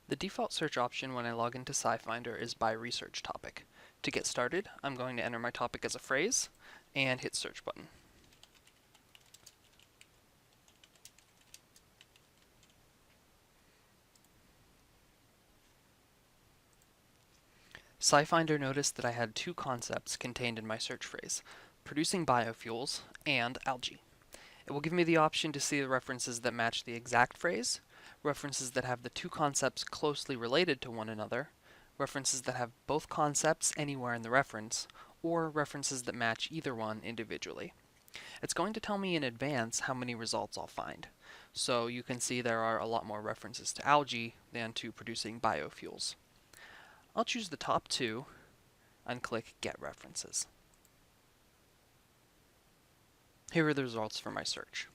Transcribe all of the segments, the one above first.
The default search option when I log into SciFinder is by research topic. To get started, I'm going to enter my topic as a phrase and hit search button. SciFinder noticed that I had two concepts contained in my search phrase, producing biofuels and algae. It will give me the option to see the references that match the exact phrase, references that have the two concepts closely related to one another, references that have both concepts anywhere in the reference, or references that match either one individually. It's going to tell me in advance how many results I'll find. So you can see there are a lot more references to algae than to producing biofuels. I'll choose the top two and click Get References. Here are the results for my search.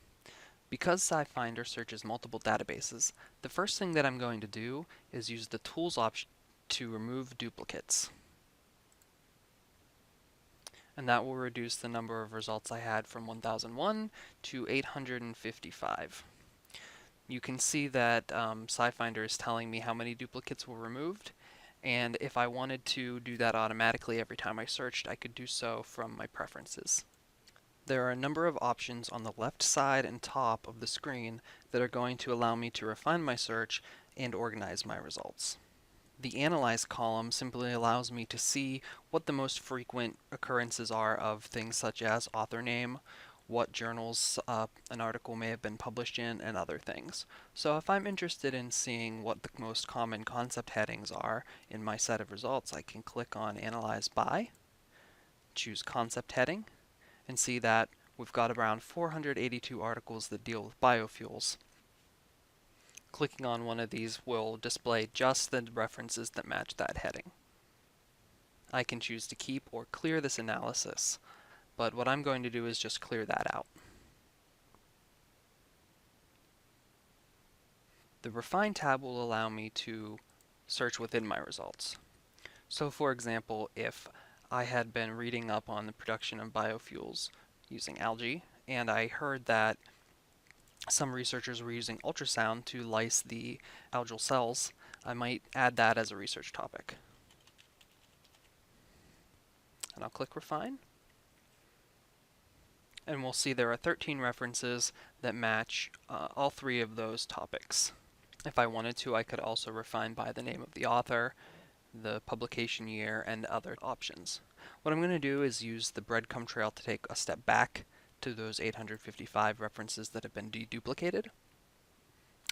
Because SciFinder searches multiple databases, the first thing that I'm going to do is use the Tools option to remove duplicates. And that will reduce the number of results I had from 1001 to 855. You can see that SciFinder is telling me how many duplicates were removed, and if I wanted to do that automatically every time I searched, I could do so from my preferences. There are a number of options on the left side and top of the screen that are going to allow me to refine my search and organize my results. The Analyze column simply allows me to see what the most frequent occurrences are of things such as author name, what journals an article may have been published in, and other things. So if I'm interested in seeing what the most common concept headings are in my set of results, I can click on Analyze By, choose Concept Heading, and see that we've got around 482 articles that deal with biofuels. Clicking on one of these will display just the references that match that heading. I can choose to keep or clear this analysis, but what I'm going to do is just clear that out. The Refine tab will allow me to search within my results. So for example, if I had been reading up on the production of biofuels using algae, and I heard that some researchers were using ultrasound to lyse the algal cells, I might add that as a research topic. And I'll click Refine. And we'll see there are 13 references that match all three of those topics. If I wanted to, I could also refine by the name of the author, the publication year, and other options. What I'm going to do is use the breadcrumb trail to take a step back to those 855 references that have been deduplicated.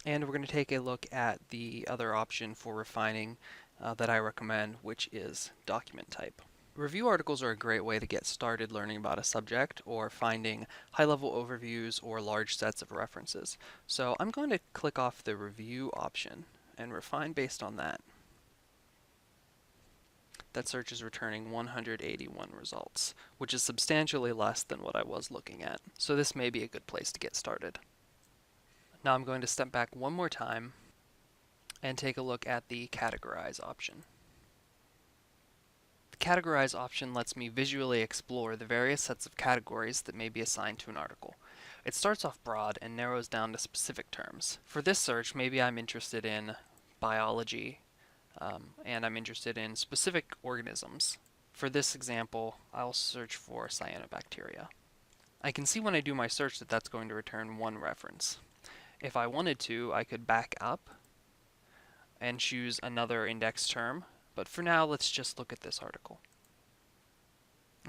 And we're going to take a look at the other option for refining that I recommend, which is document type. Review articles are a great way to get started learning about a subject or finding high-level overviews or large sets of references. So I'm going to click off the review option and refine based on that. That search is returning 181 results, which is substantially less than what I was looking at. So this may be a good place to get started. Now I'm going to step back one more time and take a look at the Categorize option. The Categorize option lets me visually explore the various sets of categories that may be assigned to an article. It starts off broad and narrows down to specific terms. For this search, maybe I'm interested in biology, and I'm interested in specific organisms. For this example, I'll search for cyanobacteria. I can see when I do my search that that's going to return one reference. If I wanted to, I could back up and choose another index term, but for now, let's just look at this article.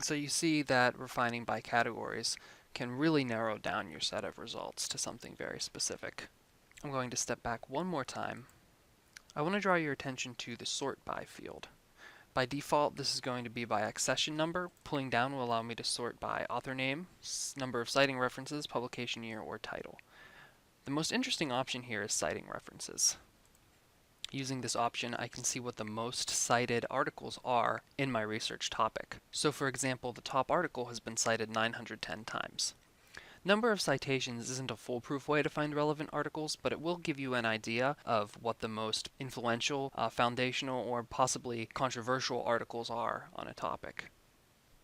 So you see that refining by categories can really narrow down your set of results to something very specific. I'm going to step back one more time. I want to draw your attention to the Sort By field. By default, this is going to be by accession number. Pulling down will allow me to sort by author name, number of citing references, publication year, or title. The most interesting option here is citing references. Using this option, I can see what the most cited articles are in my research topic. So for example, the top article has been cited 910 times. Number of citations isn't a foolproof way to find relevant articles, but it will give you an idea of what the most influential, foundational, or possibly controversial articles are on a topic.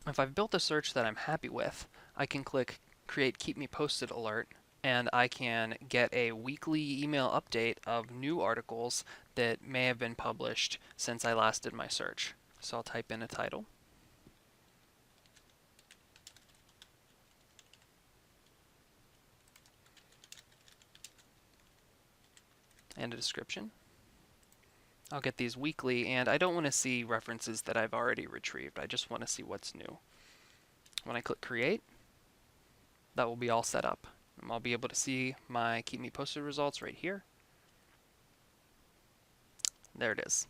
If I've built a search that I'm happy with, I can click Create Keep Me Posted Alert and I can get a weekly email update of new articles that may have been published since I last did my search. So I'll type in a title and a description. I'll get these weekly, and I don't want to see references that I've already retrieved. I just want to see what's new. When I click create, that will be all set up. I'll be able to see my Keep Me Posted results right here. There it is.